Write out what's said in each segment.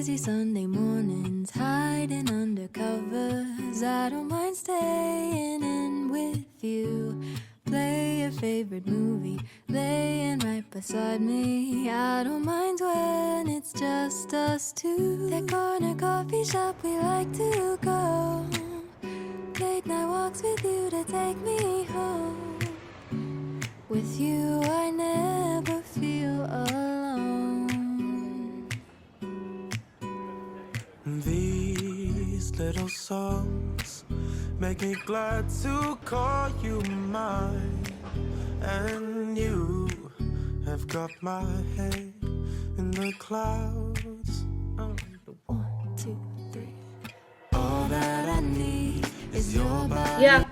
Lazy Sunday mornings, hiding under covers. I don't mind staying in with you. Play your favorite movie, laying right beside me. I don't mind when it's just us two. That corner coffee shop we like to go. Late night walks with you to take me home. With you I never feel alone. These little songs make me glad to call you mine. And you have got my head in the clouds. Oh. 1, 2, 3. All that I need is your body. Yeah.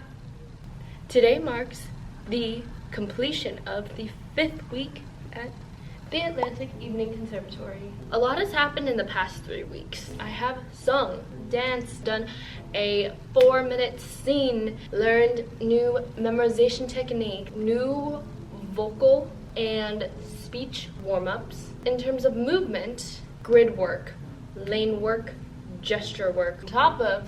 Today marks the completion of the 5th week at the Atlantic Evening Conservatory. A lot has happened in the past 3 weeks. I have sung, danced, done a 4-minute scene, learned new memorization technique, new vocal and speech warm-ups. In terms of movement, grid work, lane work, gesture work, on top of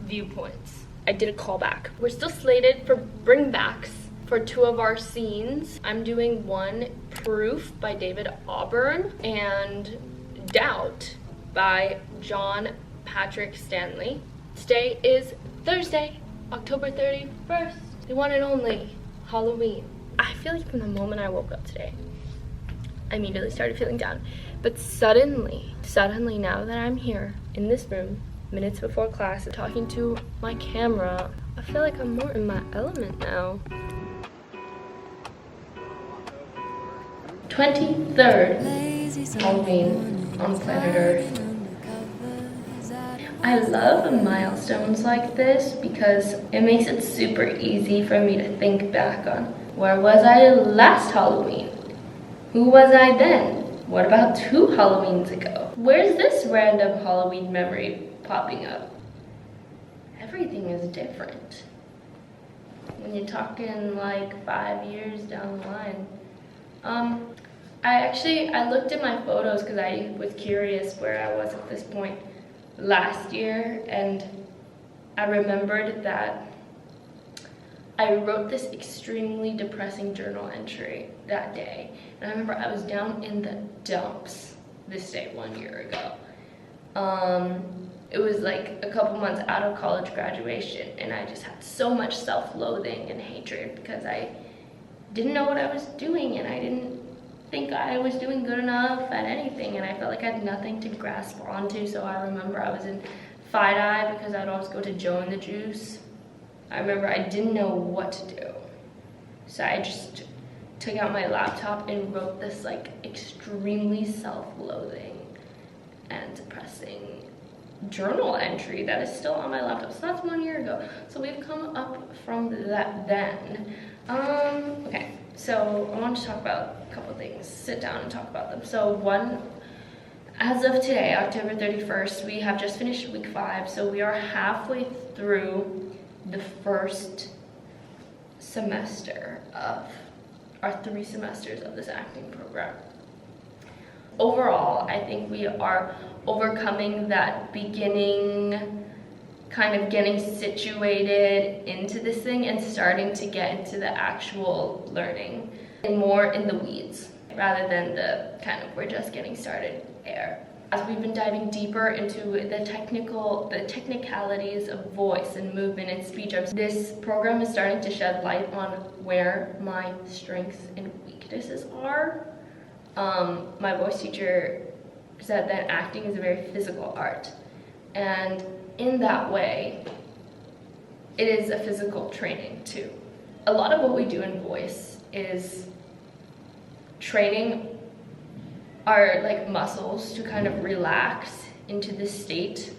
viewpoints. I did a callback. We're still slated for bringbacks for 2 of our scenes. I'm doing one, Proof by David Auburn, and Doubt by John Patrick Stanley. Today is Thursday, October 31st, the one and only Halloween. I feel like from the moment I woke up today, I immediately started feeling down. But suddenly now that I'm here in this room, minutes before class, talking to my camera, I feel like I'm more in my element now. 23rd Halloween on planet Earth. I love milestones like this because it makes it super easy for me to think back on where was I last Halloween? Who was I then? What about 2 Halloweens ago? Where's this random Halloween memory popping up? Everything is different. When you're talking like 5 years down the line. I looked at my photos because I was curious where I was at this point last year, and I remembered that I wrote this extremely depressing journal entry that day. And I remember I was down in the dumps this day 1 year ago. It was like a couple months out of college graduation, and I just had so much self-loathing and hatred because I didn't know what I was doing, and I didn't think I was doing good enough at anything, and I felt like I had nothing to grasp onto. So I remember I was in FIDI because I'd always go to Joe and the Juice. I remember I didn't know what to do, so I just took out my laptop and wrote this like extremely self-loathing and depressing journal entry that is still on my laptop. So that's 1 year ago. So we've come up from that then. Okay, so I want to talk about a couple things. Sit down and talk about them. So one, as of today, October 31st, we have just finished week 5. So we are halfway through the first semester of our 3 semesters of this acting program. Overall, I think we are overcoming that beginning, kind of getting situated into this thing and starting to get into the actual learning and more in the weeds rather than the kind of we're just getting started air. As we've been diving deeper into the technicalities of voice and movement and speech, this program is starting to shed light on where my strengths and weaknesses are. My voice teacher said that acting is a very physical art, and in that way, it is a physical training too. A lot of what we do in voice is training our like muscles to kind of relax into this state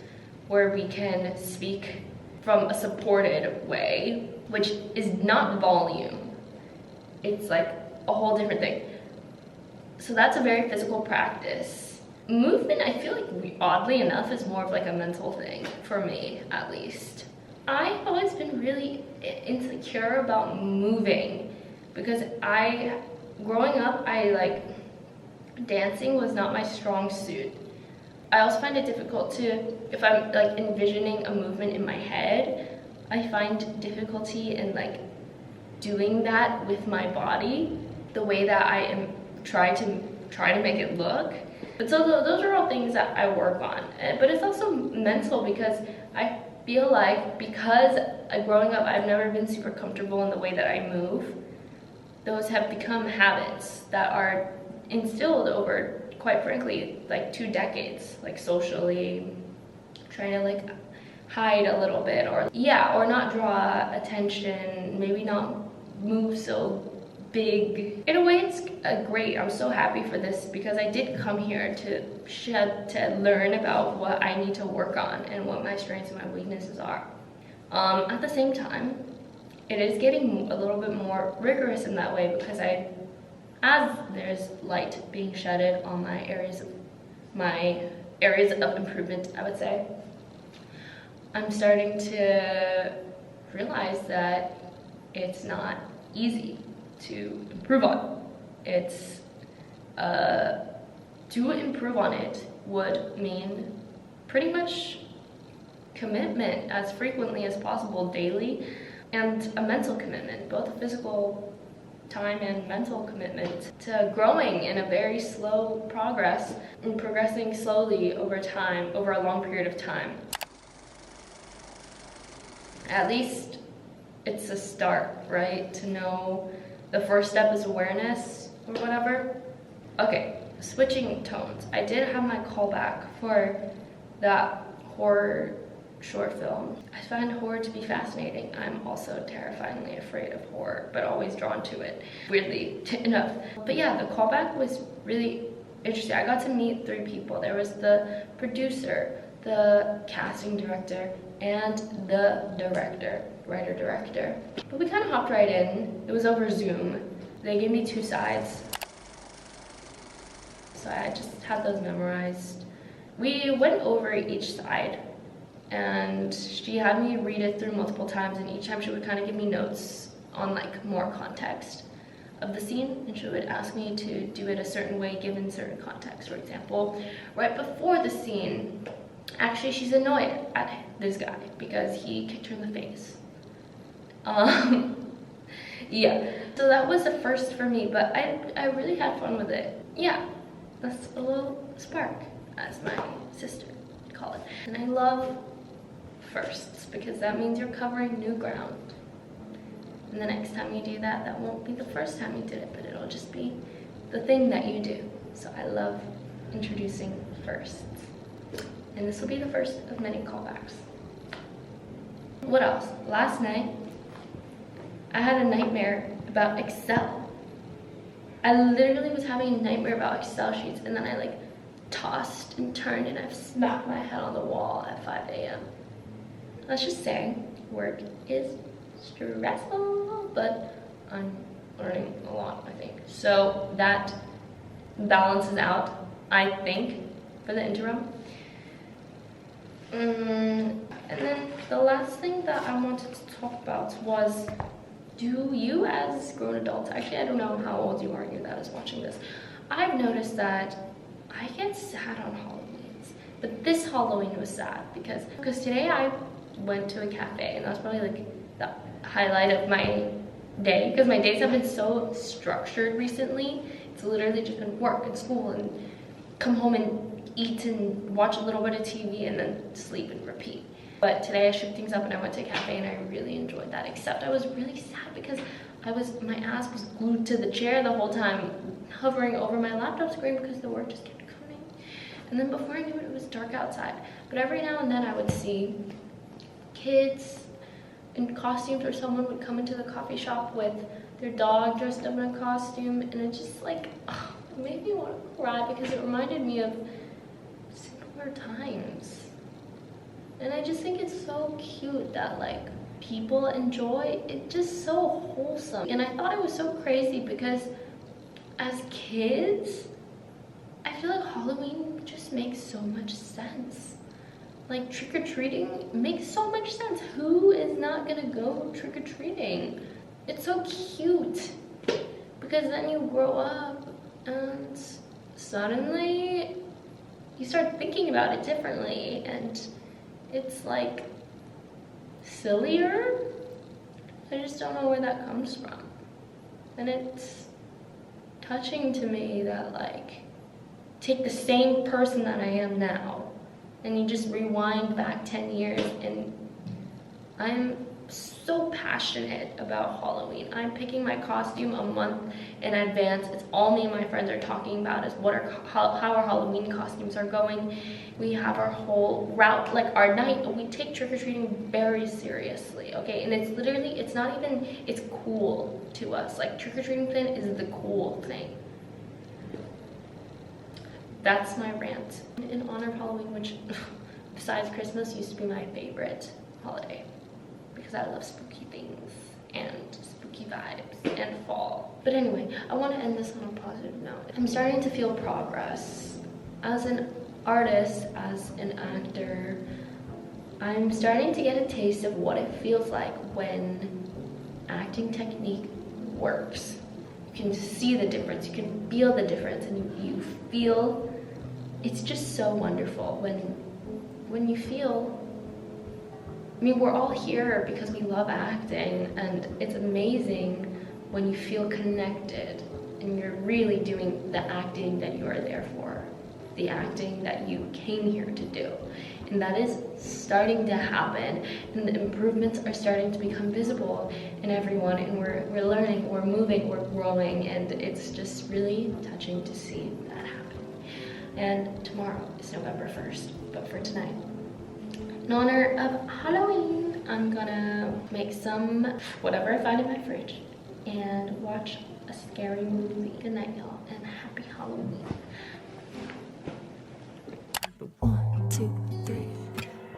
where we can speak from a supported way, which is not volume. It's like a whole different thing. So that's a very physical practice. Movement, I feel like oddly enough, is more of like a mental thing for me, at least. I've always been really insecure about moving because growing up, dancing was not my strong suit. I also find it difficult to, if I'm like envisioning a movement in my head, I find difficulty in like doing that with my body the way that I am try to make it look. But so those are all things that I work on. But it's also mental, because I feel like because growing up I've never been super comfortable in the way that I move. Those have become habits that are instilled over, quite frankly, like 2 decades, like socially, trying to like hide a little bit, or not draw attention, maybe not move so big. In a way, it's great. I'm so happy for this, because I did come here to learn about what I need to work on and what my strengths and my weaknesses are. At the same time, it is getting a little bit more rigorous in that way, because as there's light being shedded on my areas of improvement, I would say, I'm starting to realize that it's not easy to improve on. It's to improve on it would mean pretty much commitment as frequently as possible daily, and a mental commitment, both a physical time and mental commitment to growing in a very slow progress and progressing slowly over time, over a long period of time. At least it's a start, right? To know the first step is awareness or whatever. Okay, switching tones. I did have my callback for that horror short film. I find horror to be fascinating. I'm also terrifyingly afraid of horror, but always drawn to it, weirdly enough. But yeah, the callback was really interesting. I got to meet 3 people. There was the producer, the casting director, and the writer-director. But we kind of hopped right in. It was over Zoom. They gave me 2 sides, so I just had those memorized. We went over each side, and she had me read it through multiple times, and each time she would kind of give me notes on like more context of the scene, and she would ask me to do it a certain way given certain context. For example, right before the scene, actually she's annoyed at this guy because he kicked her in the face. Yeah, so that was the first for me, but I really had fun with it. Yeah, that's a little spark, as my sister would call it. And I love firsts, because that means you're covering new ground. And the next time you do that, that won't be the first time you did it, but it'll just be the thing that you do. So I love introducing firsts. And this will be the first of many callbacks. What else? Last night, I had a nightmare about Excel. I literally was having a nightmare about Excel sheets, and then I like tossed and turned, and I smacked my head on the wall at 5 a.m. Let's just say work is stressful, but I'm learning a lot, I think. So that balances out, I think, for the interim. And then the last thing that I wanted to talk about was, do you as grown adults, actually I don't know how old you are, you that is watching this, I've noticed that I get sad on Halloweens, but this Halloween was sad because today I went to a cafe, and that was probably like the highlight of my day, because my days have been so structured recently. It's literally just been work and school and come home and eat and watch a little bit of TV and then sleep and repeat. But today I shook things up and I went to a cafe, and I really enjoyed that, except I was really sad because my ass was glued to the chair the whole time, hovering over my laptop screen because the work just kept coming. And then before I knew it, it was dark outside. But every now and then I would see kids in costumes, or someone would come into the coffee shop with their dog dressed up in a costume, and it just like, it made me want to cry because it reminded me of simpler times. And I just think it's so cute that like people enjoy it, just so wholesome. And I thought it was so crazy because as kids, I feel like Halloween just makes so much sense. Like trick-or-treating makes so much sense. Who is not gonna go trick-or-treating? It's so cute because then you grow up and suddenly you start thinking about it differently, and it's like sillier. I just don't know where that comes from. And it's touching to me that, like, take the same person that I am now and you just rewind back 10 years, and I'm so passionate about Halloween. I'm picking my costume a month in advance. It's all me and my friends are talking about is how our Halloween costumes are going. We have our whole route, like our night, we take trick-or-treating very seriously, okay? And it's literally, it's not even, it's cool to us. Like, trick-or-treating thing is the cool thing. That's my rant. In honor of Halloween, which besides Christmas used to be my favorite holiday, because I love spooky things and spooky vibes and fall. But anyway, I want to end this on a positive note. I'm starting to feel progress. As an artist, as an actor, I'm starting to get a taste of what it feels like when acting technique works. You can see the difference, you can feel the difference, and you feel, it's just so wonderful when you feel, I mean, we're all here because we love acting, and it's amazing when you feel connected and you're really doing the acting that you are there for, the acting that you came here to do. And that is starting to happen, and the improvements are starting to become visible in everyone, and we're learning, we're moving, we're growing, and it's just really touching to see that happen. And tomorrow is November 1st, but for tonight, in honor of Halloween, I'm gonna make some whatever I find in my fridge and watch a scary movie. Good night, y'all, and happy Halloween. 1, 2, 3.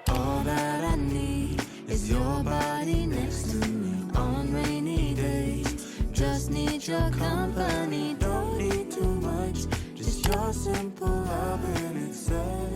All that I need is your body next to me on rainy days. Just need your company, don't need too much, just your simple love and it's sad.